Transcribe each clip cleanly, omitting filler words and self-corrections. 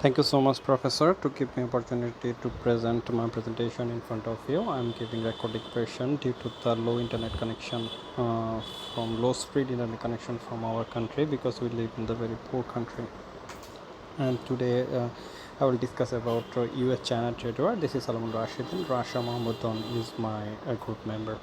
Thank you so much, Professor, to give me opportunity to present my presentation in front of you. I'm giving recording version due to the low internet connection from low speed internet connection from our country because we live in the very poor country. And today I will discuss about US-China trade war. This is Salman Rashidin. Rasha Mahmudon is my group member.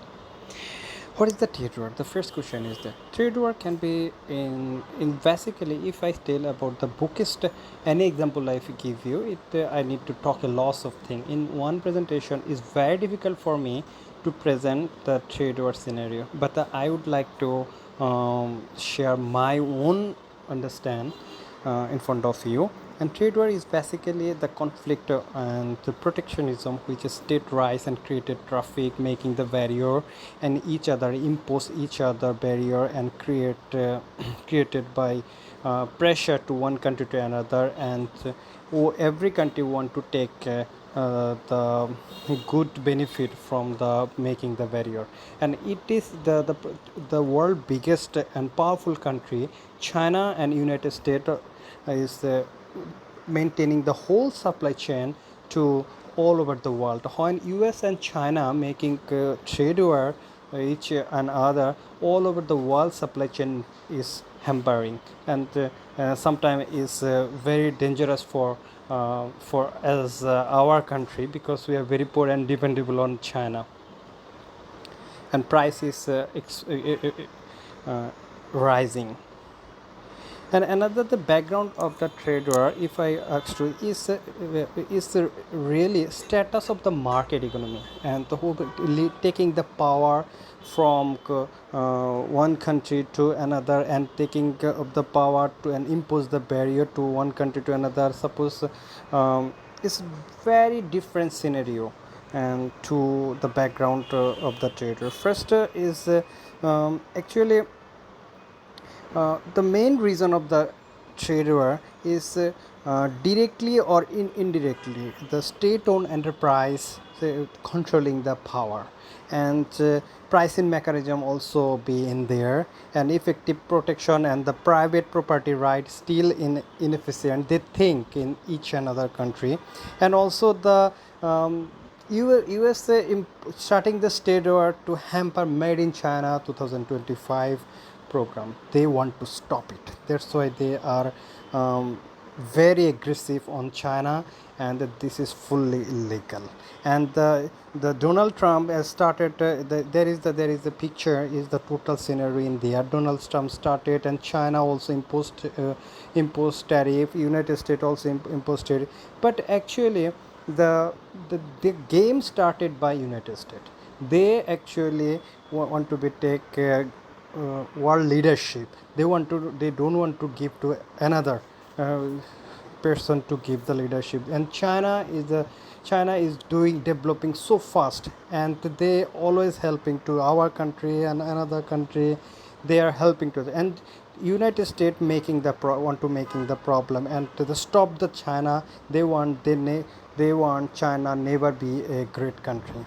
What is the trade war? The first question is that trade war can be in basically, if I tell about the bookist, any example I give you it, I need to talk a lots of thing in one presentation. Is very difficult for me to present the trade war scenario, but I would like to share my own understand in front of you. And trade war is basically the conflict and the protectionism which is state rise and created traffic, making the barrier and each other impose each other barrier and create created by pressure to one country to another, and every country want to take the good benefit from the making the barrier. And it is the world biggest and powerful country, China and United States is maintaining the whole supply chain to all over the world. When US and China making trade war each and other, all over the world supply chain is hampering, and sometimes is very dangerous for as our country, because we are very poor and dependable on China, and price is rising. And another the background of the trade war, if I ask you, is the really status of the market economy and the whole taking the power from one country to another and taking of the power to and impose the barrier to one country to another. Suppose it's very different scenario and to the background of the trade war. First is actually the main reason of the trade war is directly or indirectly the state-owned enterprise controlling the power, and pricing mechanism also be in there, and effective protection and the private property right still inefficient, they think, in each another country. And also the USA starting the trade war to hamper made in China 2025 program. They want to stop it. That's why they are very aggressive on China, and this is fully illegal. And the Donald Trump has started. There is a picture is the total scenario in there. Donald Trump started, and China also imposed tariff. United States also imposed tariff. But actually, the game started by United States. They actually want to be take world leadership. They don't want to give to another person to give the leadership. And China is doing developing so fast, and they always helping to our country and another country. They are helping to, and United States making the want to making the problem, and to stop the China. They want China never be a great country.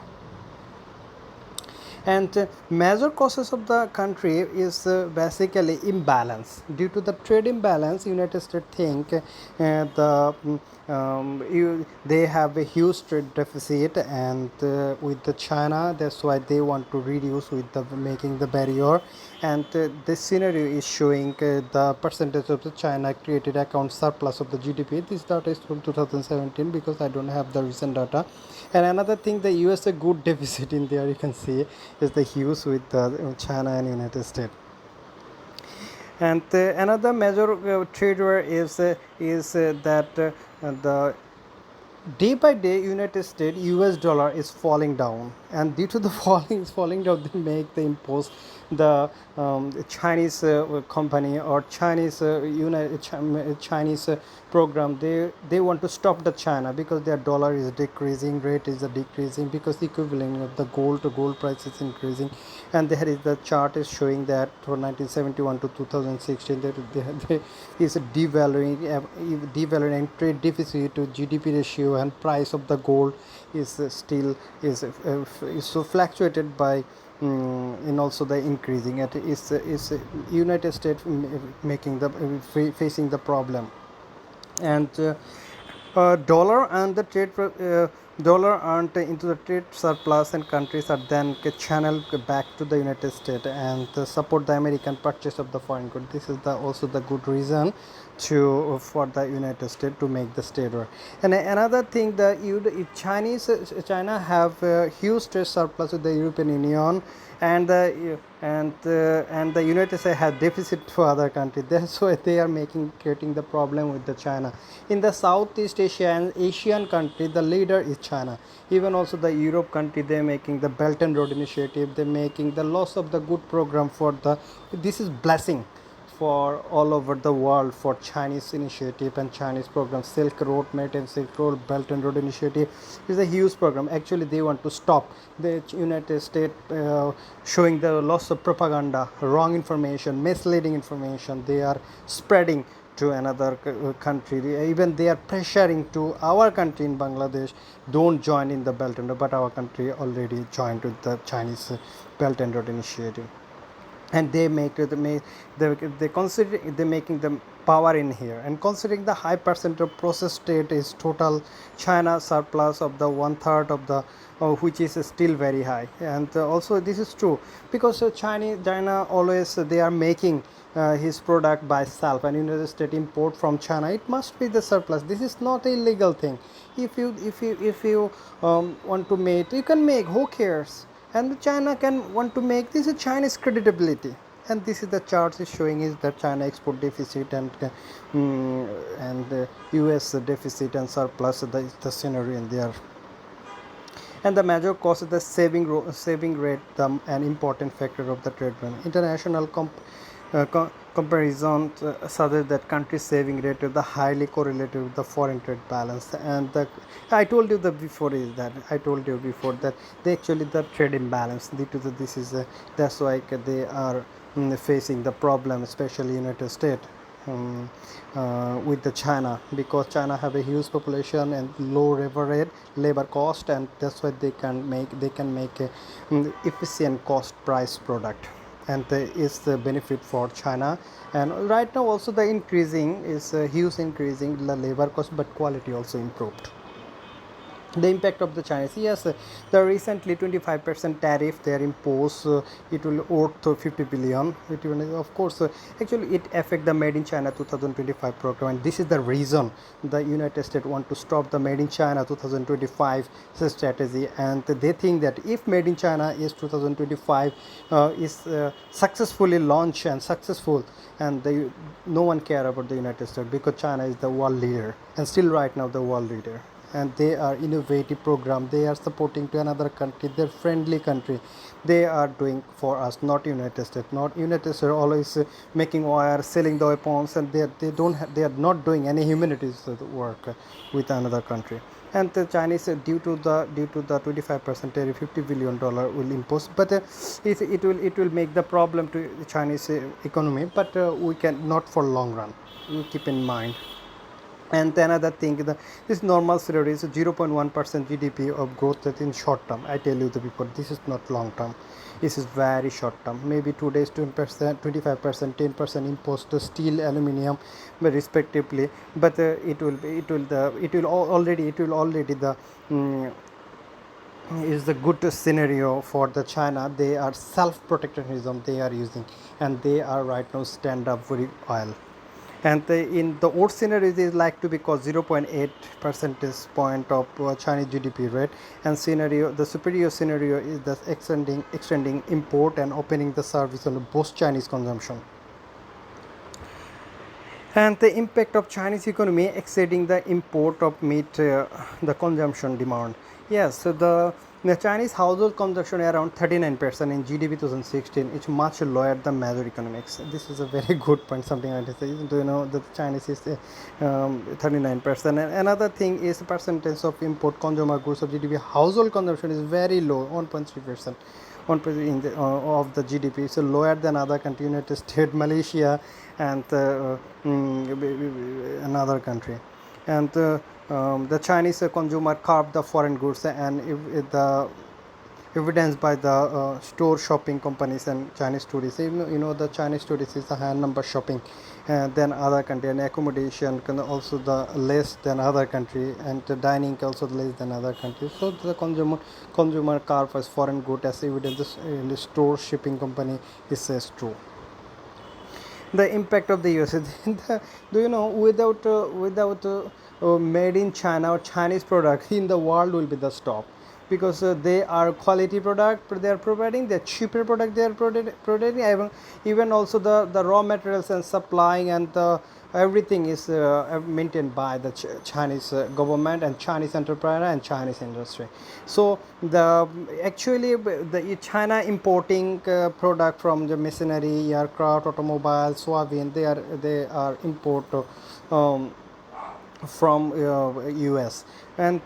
And major causes of the country is basically imbalance. Due to the trade imbalance, United States think they have a huge trade deficit, and with the China, that's why they want to reduce with the making the barrier. And this scenario is showing the percentage of the China created account surplus of the GDP. This data is from 2017 because I don't have the recent data. And another thing, the USA good deficit in there, you can see, is the huge with China and United States. And another major trade war is that the day by day United States US dollar is falling down, and due to the falling down, they make the impose the Chinese company or Chinese Chinese program. They want to stop the China because their dollar is decreasing, rate is decreasing, because the equivalent of the gold to gold price is increasing. And there is the chart is showing that from 1971 to 2016 there is a devaluing and trade deficit to GDP ratio, and price of the gold is still is so fluctuated by and also the increasing. It is United States making the facing the problem. And dollar and the dollar earned into the trade surplus, and countries are then channeled back to the United States and support the American purchase of the foreign good. This is also the good reason to for the United States to make the state war. And another thing, China have a huge trade surplus with the European Union, and the United States has deficit for other countries. That's why they are creating the problem with the China. In the Southeast Asia and Asian country, the leader is China. Even also the Europe country, they're making the Belt and Road Initiative. They're making the loss of the good program for the. This is blessing for all over the world for Chinese initiative and Chinese program. Silk Road Mate and Silk Road Belt and Road Initiative is a huge program. Actually, they want to stop the United States showing the loss of propaganda, wrong information, misleading information. They are spreading to another country. Even they are pressuring to our country in Bangladesh, don't join in the Belt and Road, but our country already joined with the Chinese Belt and Road Initiative. And they consider they making the power in here, and considering the high percent of processed state is total China surplus of the 1/3 of the which is still very high. And also this is true because China always they are making his product by self, and United States import from China, it must be the surplus. This is not a illegal thing. If you want to make, you can make, who cares? And China can want to make, this is China's credibility. And this is the chart is showing is that China export deficit and US deficit and surplus, the scenario in there. And the major cause is the saving rate, an important factor of the trade balance. International comparison suggest that countries' saving rate is the highly correlated with the foreign trade balance. And I told you before that they actually the trade imbalance due to this is that's why they are facing the problem, especially United States. With the China, because China have a huge population and low labor cost, and that's why they can make a efficient cost price product, and is the benefit for China. And right now also the increasing is huge increasing the labor cost, but quality also improved. The impact of the Chinese, yes, the recently 25% tariff they are imposed, it will worth 50 billion. It will, of course, actually it affect the Made in China 2025 program, and this is the reason the United States want to stop the Made in China 2025 strategy. And they think that if Made in China is 2025 is successfully launched and successful, and no one care about the United States, because China is the world leader and still right now the world leader. And they are innovative program, they are supporting to another country, their friendly country, they are doing for us, not United States. Not United States always making wire, selling the weapons, and they are not doing any humanities work with another country. And the Chinese, due to the 25% tariff, $50 billion will impose, but it will make the problem to the Chinese economy, but we can not for long run, you keep in mind. And another thing, this normal scenario is 0.1% GDP of growth that in short term. I tell you before, this is not long term. This is very short term. Maybe 2 days 20%, 25%, 10% imposed to steel, aluminium, but respectively. But it will already the is the good scenario for the China. They are self-protectionism they are using, and they are right now stand up very well. And in the old scenario, it is like to be cause 0.8 percentage point of Chinese GDP rate. And the superior scenario is the extending import and opening the service on both Chinese consumption. And the impact of Chinese economy exceeding the import of meat, the consumption demand. Yes, so the Chinese household consumption around 39% in GDP 2016. It's much lower than major economics. This is a very good point. Something I like to say. Do you know that Chinese is 39%? And another thing is the percentage of import consumer goods of GDP. Household consumption is very low, 1.3%. 1% of the GDP, so lower than other countries, United States, Malaysia, and another country. And the Chinese consumer carved the foreign goods, and if the evidenced by the store shopping companies and Chinese tourists. The Chinese tourists is a higher number shopping than other country, and accommodation can also the less than other country, and the dining also less than other countries. So the consumer car for foreign good as evidence in the store shipping company is says true. The impact of the USA. Do you know, without made in China or Chinese product in the world will be the stop, because they are quality product they are providing, the cheaper product they are providing, even also the raw materials and supplying, and everything is maintained by the Chinese government and Chinese entrepreneur and Chinese industry. So the actually the China importing product from the machinery, aircraft, automobile, soybean, they are import from US, and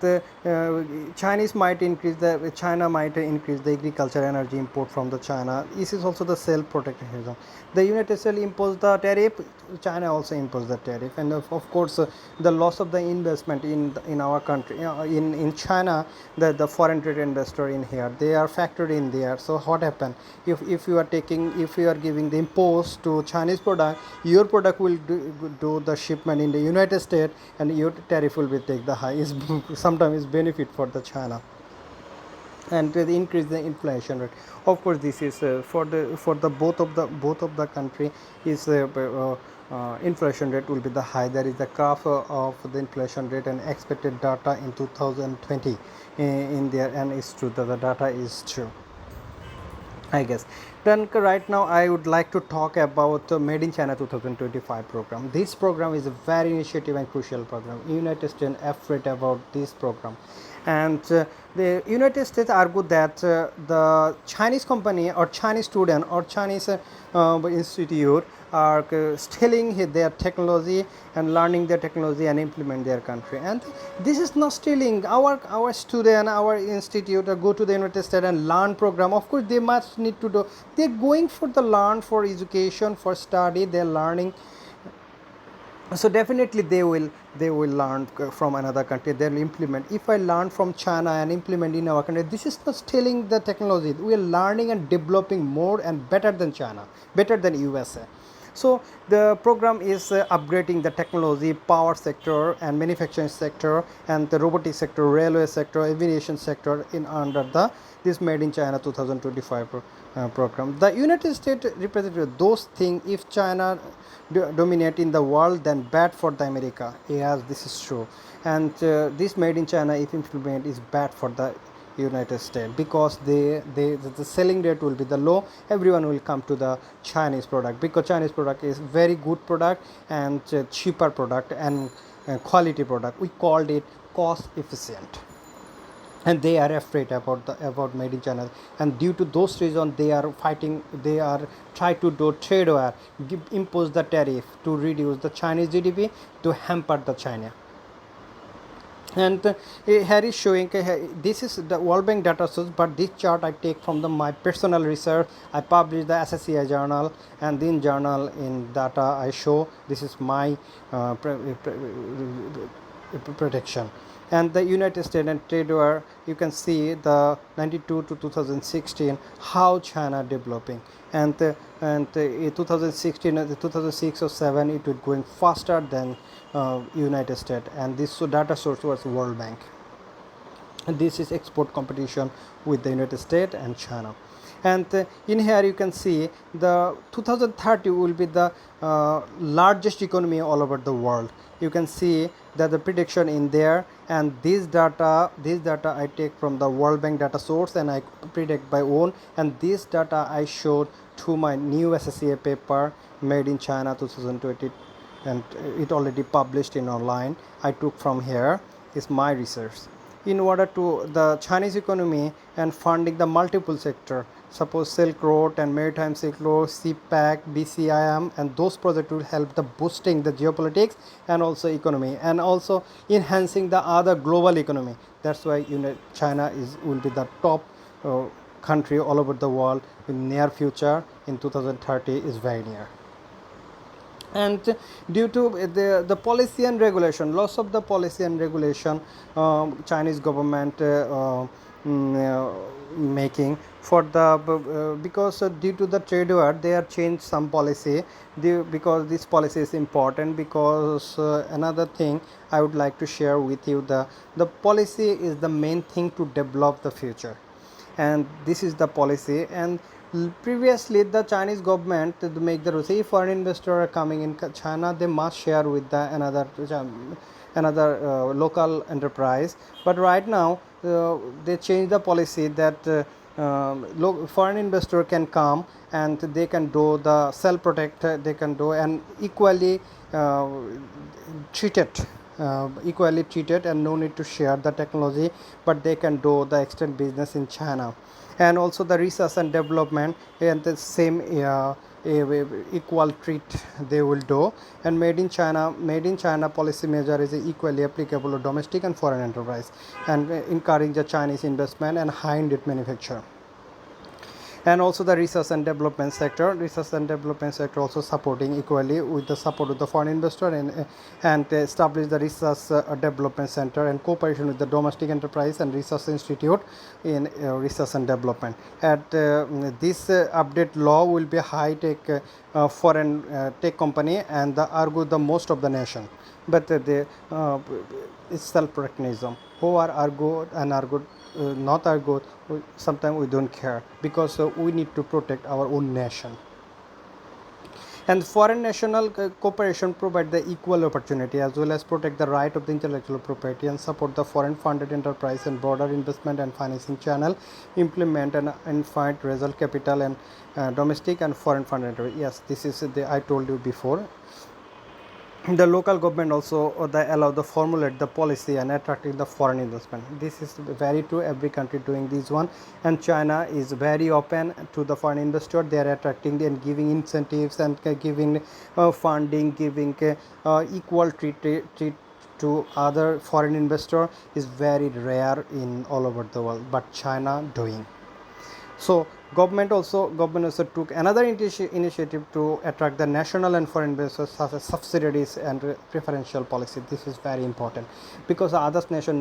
China might increase the agriculture energy import from the China. This is also the self protectionism. The United States imposed the tariff, China also imposed the tariff, and of course the loss of the investment in our country, in China, the foreign trade investor in here, they are factored in there. So what happened, if you are giving the impose to Chinese product, your product will do the shipment in the United States, and your tariff will be take the high. Is sometimes is benefit for the China, and to increase the inflation rate. Of course this is for the both of the country is inflation rate will be the high. There is a graph of the inflation rate and expected data in 2020 in there, and it's true that the data is true, I guess. Then right now I would like to talk about Made in China 2025 program. This program is a very initiative and crucial program. United States afraid about this program, and the United States argue that the Chinese company or Chinese student or Chinese institute are stealing their technology and learning their technology and implement their country. And this is not stealing. Our student, our institute go to the United States and learn program. Of course they must need to do, they're going for the learn, for education, for study, they're learning. So definitely they will learn from another country, they'll implement. If I learn from China and implement in our country, this is not stealing the technology. We are learning and developing more and better than China, better than USA. So the program is upgrading the technology, power sector and manufacturing sector, and the robotic sector, railway sector, aviation sector in under the this Made in China 2025 program. The United States representative those things, if China dominate in the world, then bad for the America. Yes, this is true. And this Made in China, if implement, is bad for the United States, because the selling rate will be the low. Everyone will come to the Chinese product, because Chinese product is very good product and cheaper product and quality product. We called it cost efficient, and they are afraid about Made in China, and due to those reasons they are fighting. They are try to do trade war, impose the tariff to reduce the Chinese GDP, to hamper the China. And here is showing this is the World Bank data source, but this chart I take from my personal research. I published the SSCI journal, and in journal in data I show this is my protection. And the United States and trade war, you can see the 92 to 2016 how China developing, and 2016 2006 or 7 it was going faster than United States, and this data source was World Bank. And this is export competition with the United States and China. And in here you can see the 2030 will be the largest economy all over the world. You can see that the prediction in there, and this data I take from the World Bank data source, and I predict by own, and this data I showed to my new SSCA paper Made in China 2020, and it already published in online. I took from here is my research. In order to the Chinese economy and funding the multiple sector, suppose Silk Road and Maritime Silk Road, CPAC, BCIM, and those projects will help the boosting the geopolitics and also economy, and also enhancing the other global economy. That's why China will be the top country all over the world in near future. In 2030 is very near. And due to the policy and regulation, loss of the policy and regulation, Chinese government making for the because due to the trade war they have changed some policy because this policy is important. Because another thing I would like to share with you, the policy is the main thing to develop the future, and this is the policy. And previously the Chinese government to make the rules, if foreign investor are coming in China, they must share with the another local enterprise. But right now they change the policy that foreign investor can come and they can do the self protect, they can do and uh, treated equally treated, and no need to share the technology, but they can do the extend business in China. And also the research and development and the same equal treat they will do. And made in China policy measure is equally applicable to domestic and foreign enterprise, and encourage the Chinese investment and high-end manufacture. And also the research and development sector also supporting equally with the support of the foreign investor, and establish the research development center and cooperation with the domestic enterprise and research institute in research and development. At this update law will be high tech foreign tech company and the argue the most of the nation, but the it's self-protectionism. Who are argued and argued not argued, sometimes we don't care, because we need to protect our own nation. And foreign national cooperation provide the equal opportunity as well as protect the right of the intellectual property and support the foreign funded enterprise and broader investment and financing channel, implement and infinite result capital and domestic and foreign funded enterprise. Yes, this is the I told you before. The local government also they allow the formulate the policy and attracting the foreign investment. This is very true, every country doing this one. And China is very open to the foreign investor. They are attracting and giving incentives and giving funding, giving equal treat to other foreign investor is very rare in all over the world, but China doing. So government also took another initiative to attract the national and foreign investors, such as subsidies and preferential policy. This is very important, because the other nation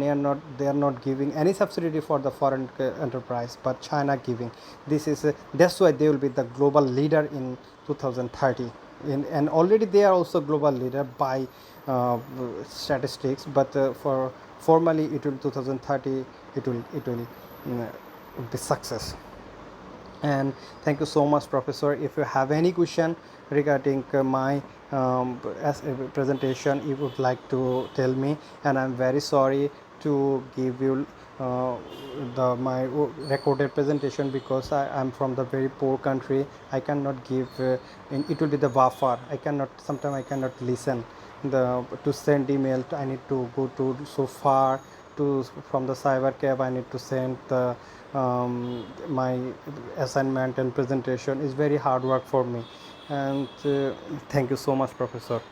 they are not giving any subsidy for the foreign enterprise, but China giving. This is that's why they will be the global leader in 2030. And already they are also global leader by statistics, but for formally it will 2030 it will be success. And thank you so much, professor. If you have any question regarding my as a presentation, you would like to tell me. And I'm very sorry to give you my recorded presentation, because I am from the very poor country. I cannot give it will be the buffer. Sometimes I cannot listen to send email. I need to go to so far to from the cyber cab. I need to send the my assignment and presentation is very hard work for me. And thank you so much, professor.